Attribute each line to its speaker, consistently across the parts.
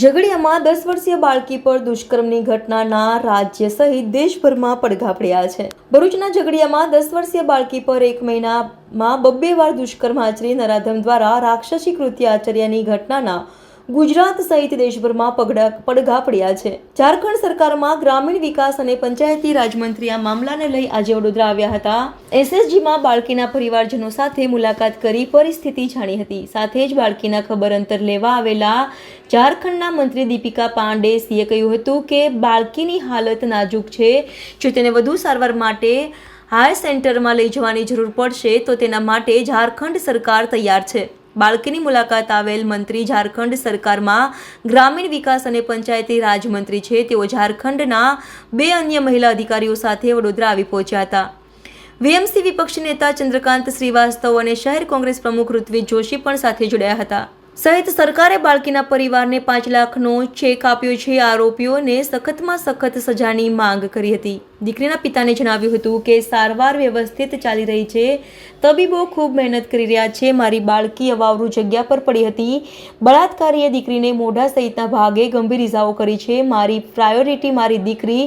Speaker 1: ઝઘડિયામાં 10 વર્ષીય બાળકી પર દુષ્કર્મની ઘટનાના રાજ્ય સહિત દેશભરમાં પડઘા પડ્યા છે. ભરૂચના ઝઘડિયામાં 10 વર્ષીય બાળકી પર 1 મહિનામાં 2 વાર દુષ્કર્મ આચરી નરાધમ દ્વારા રાક્ષસી કૃત્ય આચર્યાની ઘટનાના ગુજરાત સહિત દેશભરમાં પડઘા પડ્યા છે. ઝારખંડ સરકારમાં ગ્રામીણ વિકાસ અને પંચાયતી રાજમંત્રી આ મામલાને લઈ આજે વડોદરા આવ્યા હતા. એસએસજીમાં બાળકીના પરિવારજનો સાથે મુલાકાત કરી પરિસ્થિતિ જાણી હતી. સાથે જ બાળકીના ખબર અંતર લેવા આવેલા ઝારખંડના મંત્રી દીપિકા પાંડેસીએ કહ્યું હતું કે બાળકીની હાલત નાજુક છે. જો તેને વધુ સારવાર માટે હાઈ સેન્ટરમાં લઈ જવાની જરૂર પડશે તો તેના માટે ઝારખંડ સરકાર તૈયાર છે. બાળકીની મુલાકાત આવેલ મંત્રી ઝારખંડ સરકારમાં ગ્રામીણ વિકાસ અને પંચાયતી રાજમંત્રી છે. તેઓ ઝારખંડના 2 અન્ય મહિલા અધિકારીઓ સાથે વડોદરા આવી પહોંચ્યા હતા. વીએમસી વિપક્ષી નેતા ચંદ્રકાંત શ્રીવાસ્તવ અને શહેર કોંગ્રેસ પ્રમુખ ઋત્વિજ જોશી પણ સાથે જોડાયા હતા. સહિત સરકારે બાળકીના પરિવારને 5 લાખનો ચેક આપ્યો છે. આરોપીઓને સખતમાં સખત સજાની માંગ કરી હતી. દીકરીના પિતાને જણાવ્યું હતું કે સારવાર વ્યવસ્થિત ચાલી રહી છે. તબીબો ખૂબ મહેનત કરી રહ્યા છે. મારી બાળકી અવાવરૂ જગ્યા પર પડી હતી. બળાત્કારીએ દીકરીને મોઢા સહિતના ભાગે ગંભીર ઇજાઓ કરી છે. મારી પ્રાયોરિટી મારી દીકરી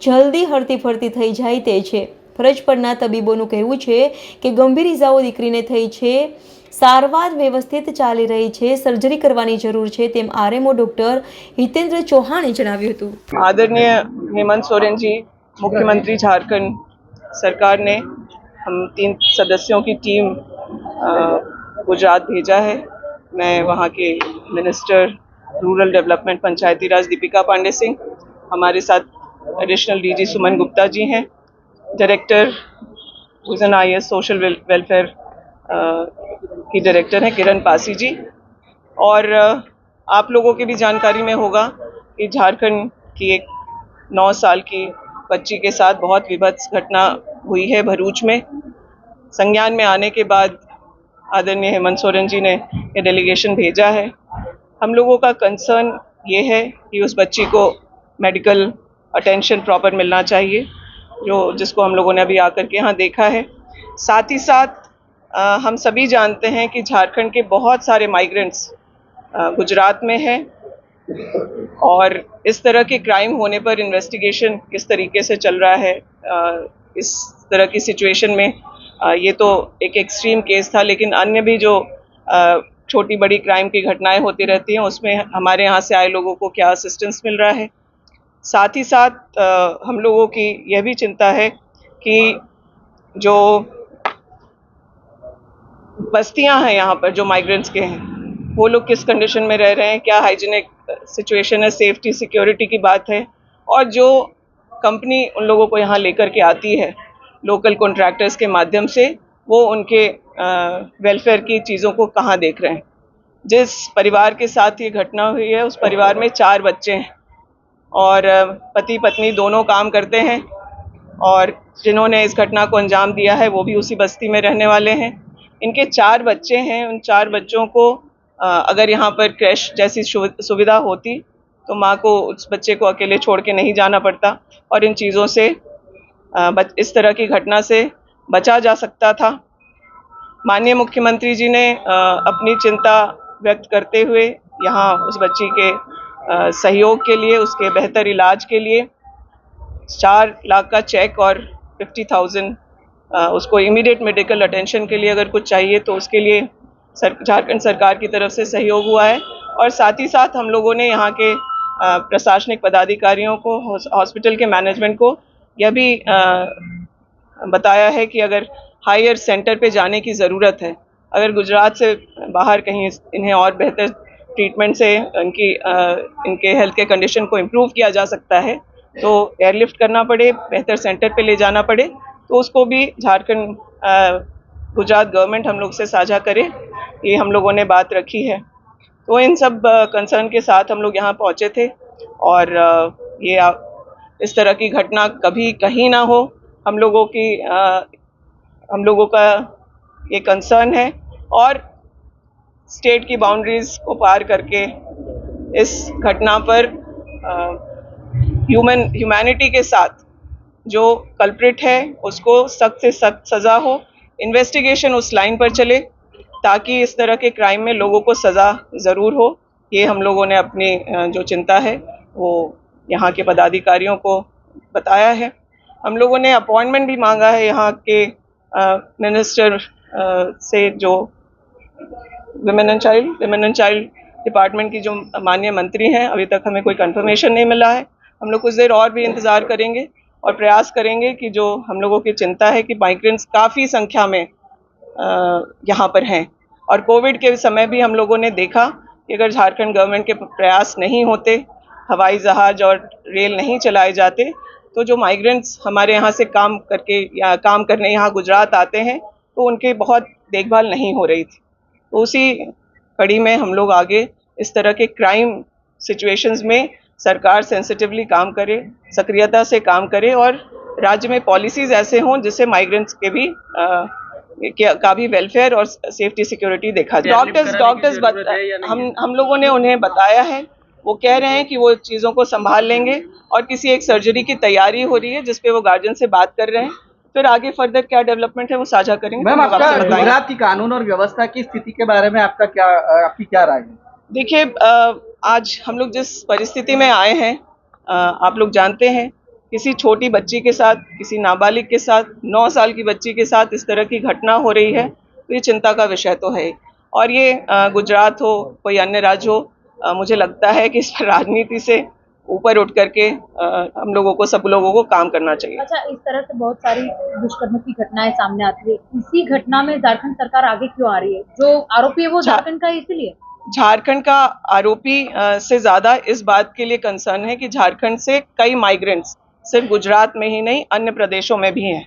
Speaker 1: જલ્દી હરતી ફરતી થઈ જાય તે છે. ફરજ પરના તબીબોનું કહેવું છે કે ગંભીર ઇજાઓ દીકરીને થઈ છે. સારવાર વ્યવસ્થિત ચાલી રહી છે. સર્જરી કરવાની જરૂર છે તેમ આરએમઓ ડॉक्टर हितेंद्र चौहाने जણાવ્યું હતું.
Speaker 2: आदरणीय हेमंत सोरेन जी, मुख्यमंत्री झारखंड सरकार ने हम 3 सदस्यों की टीम गुजरात भेजा है. मैं वहाँ के मिनिस्टर रूरल डेवलपमेंट पंचायती राज दीपिका पांडे सिंह, हमारे साथ एडिशनल डीजी सुमन गुप्ता जी हैं, director vision IAS social welfare की डायरेक्टर हैं किरण पासी जी. और आप लोगों की भी जानकारी में होगा कि झारखंड की एक 9 साल की बच्ची के साथ बहुत विभत्स घटना हुई है भरूच में. संज्ञान में आने के बाद आदरणीय हेमंत सोरेन जी ने ये डेलीगेशन भेजा है. हम लोगों का कंसर्न ये है कि उस बच्ची को मेडिकल अटेंशन प्रॉपर मिलना चाहिए, जिसको हम लोगों ने अभी आकर के यहाँ देखा है. साथ ही साथ हम सभी जानते हैं कि झारखंड के बहुत सारे माइग्रेंट्स गुजरात में हैं और इस तरह के क्राइम होने पर इन्वेस्टिगेशन किस तरीके से चल रहा है. इस तरह की सिचुएशन में ये तो एक एक्सट्रीम केस था, लेकिन अन्य भी जो छोटी बड़ी क्राइम की घटनाएं होती रहती हैं उसमें हमारे यहाँ से आए लोगों को क्या असिस्टेंस मिल रहा है. साथ ही साथ हम लोगों की यह भी चिंता है कि जो बस्तियां हैं यहाँ पर जो माइग्रेंट्स के हैं वो लोग किस कंडीशन में रह रहे हैं, क्या हाइजीनिक सिचुएशन है, सेफ्टी सिक्योरिटी की बात है. और जो कंपनी उन लोगों को यहाँ लेकर के आती है लोकल कॉन्ट्रैक्टर्स के माध्यम से, वो उनके वेलफेयर की चीज़ों को कहाँ देख रहे हैं. जिस परिवार के साथ ये घटना हुई है उस परिवार में 4 बच्चे हैं और पति पत्नी दोनों काम करते हैं और जिन्होंने इस घटना को अंजाम दिया है वो भी उसी बस्ती में रहने वाले हैं. इनके 4 बच्चे हैं. उन 4 बच्चों को अगर यहाँ पर क्रैश जैसी सुविधा होती तो माँ को उस बच्चे को अकेले छोड़ के नहीं जाना पड़ता और इन चीज़ों से इस तरह की घटना से बचा जा सकता था. माननीय मुख्यमंत्री जी ने अपनी चिंता व्यक्त करते हुए यहाँ उस बच्ची के सहयोग के लिए, उसके बेहतर इलाज के लिए 4 लाख का चेक और 50,000 उसको इमीडिएट मेडिकल अटेंशन के लिए अगर कुछ चाहिए तो उसके लिए झारखंड सरकार की तरफ से सहयोग हुआ है. और साथ ही साथ हम लोगों ने यहाँ के प्रशासनिक पदाधिकारियों को, हॉस्पिटल के मैनेजमेंट को यह भी बताया है कि अगर हायर सेंटर पे जाने की ज़रूरत है, अगर गुजरात से बाहर कहीं इन्हें और बेहतर ट्रीटमेंट से इनके हेल्थ के कंडीशन को इम्प्रूव किया जा सकता है तो एयरलिफ्ट करना पड़े, बेहतर सेंटर पे ले जाना पड़े, तो उसको भी झारखंड गुजरात गवर्नमेंट हम लोग से साझा करे, ये हम लोगों ने बात रखी है. तो इन सब कंसर्न के साथ हम लोग यहाँ पहुँचे थे और ये इस तरह की घटना कभी कहीं ना हो, हम लोगों का ये कंसर्न है. और स्टेट की बाउंड्रीज को पार करके इस घटना पर ह्यूमैनिटी के साथ जो कल्प्रिट है उसको सख्त से सख्त सज़ा हो, इन्वेस्टिगेशन उस लाइन पर चले ताकि इस तरह के क्राइम में लोगों को सज़ा ज़रूर हो। ये हम लोगों ने अपनी जो चिंता है वो यहाँ के पदाधिकारियों को बताया है। हम लोगों ने अपॉइंटमेंट भी मांगा है यहाँ के मिनिस्टर से, जो विमेन एंड चाइल्ड डिपार्टमेंट की जो माननीय मंत्री हैं। अभी तक हमें कोई कंफर्मेशन नहीं मिला है। हम लोग कुछ देर और भी इंतज़ार करेंगे और प्रयास करेंगे कि जो हम लोगों की चिंता है कि माइग्रेंट्स काफ़ी संख्या में यहाँ पर हैं, और कोविड के समय भी हम लोगों ने देखा कि अगर झारखंड गवर्नमेंट के प्रयास नहीं होते, हवाई जहाज और रेल नहीं चलाए जाते, तो जो माइग्रेंट्स हमारे यहाँ से काम करके या काम करने यहाँ गुजरात आते हैं तो उनके बहुत देखभाल नहीं हो रही थी। तो उसी कड़ी में हम लोग आगे इस तरह के क्राइम सिचुएशंस में सरकार सेंसिटिवली काम करे, सक्रियता से काम करे और राज्य में पॉलिसीज ऐसे हों जिससे माइग्रेंट्स के भी का भी वेलफेयर और सेफ्टी सिक्योरिटी देखा जाए। डॉक्टर्स हम लोगों ने उन्हें बताया है, वो कह रहे हैं कि वो चीज़ों को संभाल लेंगे और किसी एक सर्जरी की तैयारी हो रही है जिस पे वो गार्जियन से बात कर रहे हैं। फिर आगे फर्दर क्या डेवलपमेंट है वो साझा करेंगे।
Speaker 3: मैम, आपका गुजरात की कानून और व्यवस्था की स्थिति के बारे में आपकी क्या राय है?
Speaker 2: देखिए, आज हम लोग जिस परिस्थिति में आए हैं, आप लोग जानते हैं, किसी छोटी बच्ची के साथ, किसी नाबालिग के साथ, 9 साल की बच्ची के साथ इस तरह की घटना हो रही है, तो ये चिंता का विषय तो है। और ये गुजरात हो, कोई अन्य राज्य हो, मुझे लगता है कि इस पर राजनीति से ऊपर उठ करके हम लोगों को, सब लोगों को काम करना चाहिए।
Speaker 4: अच्छा, इस तरह से बहुत सारी दुष्कर्म की घटनाएं सामने आती है, इसी घटना में झारखंड सरकार आगे क्यों आ रही है? जो आरोपी है वो झारखंड का है, इसलिए झारखंड
Speaker 2: का आरोपी से ज्यादा इस बात के लिए कंसर्न है कि झारखंड से कई माइग्रेंट्स सिर्फ गुजरात में ही नहीं अन्य प्रदेशों में भी हैं।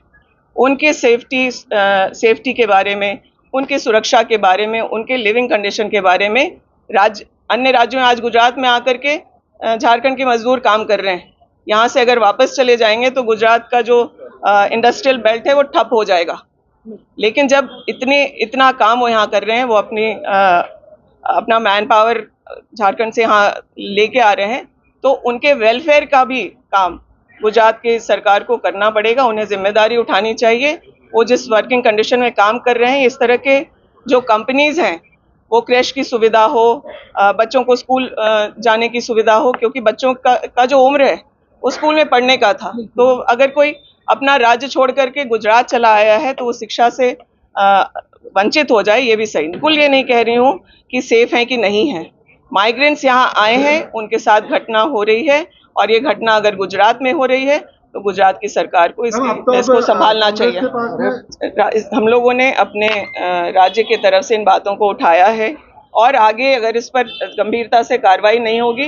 Speaker 2: उनके सेफ्टी के बारे में, उनके सुरक्षा के बारे में, उनके लिविंग कंडीशन के बारे में अन्य राज्यों में आज गुजरात में आकर के झारखंड के मजदूर काम कर रहे हैं। यहाँ से अगर वापस चले जाएंगे तो गुजरात का जो इंडस्ट्रियल बेल्ट है वो ठप हो जाएगा। लेकिन जब इतना काम वो यहाँ कर रहे हैं, वो अपना मैन पावर झारखंड से यहाँ लेके आ रहे हैं, तो उनके वेलफेयर का भी काम गुजरात की सरकार को करना पड़ेगा। उन्हें जिम्मेदारी उठानी चाहिए। वो जिस वर्किंग कंडीशन में काम कर रहे हैं, इस तरह के जो कंपनीज हैं, वो क्रैश की सुविधा हो, बच्चों को स्कूल जाने की सुविधा हो, क्योंकि बच्चों का जो उम्र है वो स्कूल में पढ़ने का था। तो अगर कोई अपना राज्य छोड़ करके गुजरात चला आया है तो वो शिक्षा से वंचित हो जाए, ये भी सही। बिल्कुल ये नहीं कह रही हूँ कि सेफ है कि नहीं है। माइग्रेंट्स यहाँ आए हैं, उनके साथ घटना हो रही है, और ये घटना अगर गुजरात में हो रही है तो गुजरात की सरकार को इसको संभालना चाहिए। हम लोगों ने अपने राज्य की तरफ से इन बातों को उठाया है, और आगे अगर इस पर गंभीरता से कार्रवाई नहीं होगी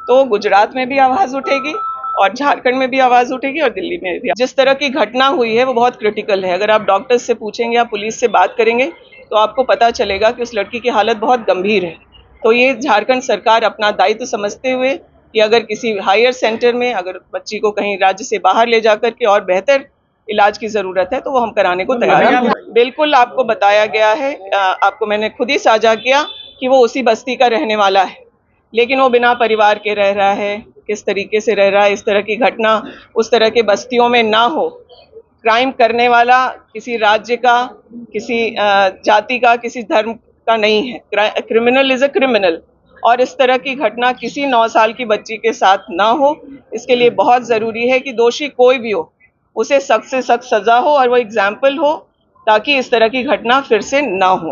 Speaker 2: तो गुजरात में भी आवाज़ उठेगी और झारखंड में भी आवाज़ उठेगी और दिल्ली में भी। जिस तरह की घटना हुई है वो बहुत क्रिटिकल है। अगर आप डॉक्टर्स से पूछेंगे या पुलिस से बात करेंगे तो आपको पता चलेगा कि उस लड़की की हालत बहुत गंभीर है। तो ये झारखंड सरकार अपना दायित्व समझते हुए कि अगर किसी हायर सेंटर में अगर बच्ची को कहीं राज्य से बाहर ले जाकर के और बेहतर इलाज की ज़रूरत है तो वो हम कराने को तैयार हैं। बिल्कुल आपको बताया गया है, आपको मैंने खुद ही साझा किया कि वो उसी बस्ती का रहने वाला है, लेकिन वो बिना परिवार के रह रहा है। किस तरीके से रह रहा है, इस तरह की घटना उस तरह के बस्तियों में ना हो। क्राइम करने वाला किसी राज्य का, किसी जाति का, किसी धर्म का नहीं है। क्रिमिनल इज़ अ क्रिमिनल, और इस तरह की घटना किसी 9 साल की बच्ची के साथ ना हो। इसके लिए बहुत ज़रूरी है कि दोषी कोई भी हो उसे सख्त से सख्त सज़ा हो और वो एग्जाम्पल हो, ताकि इस तरह की घटना फिर से ना हो।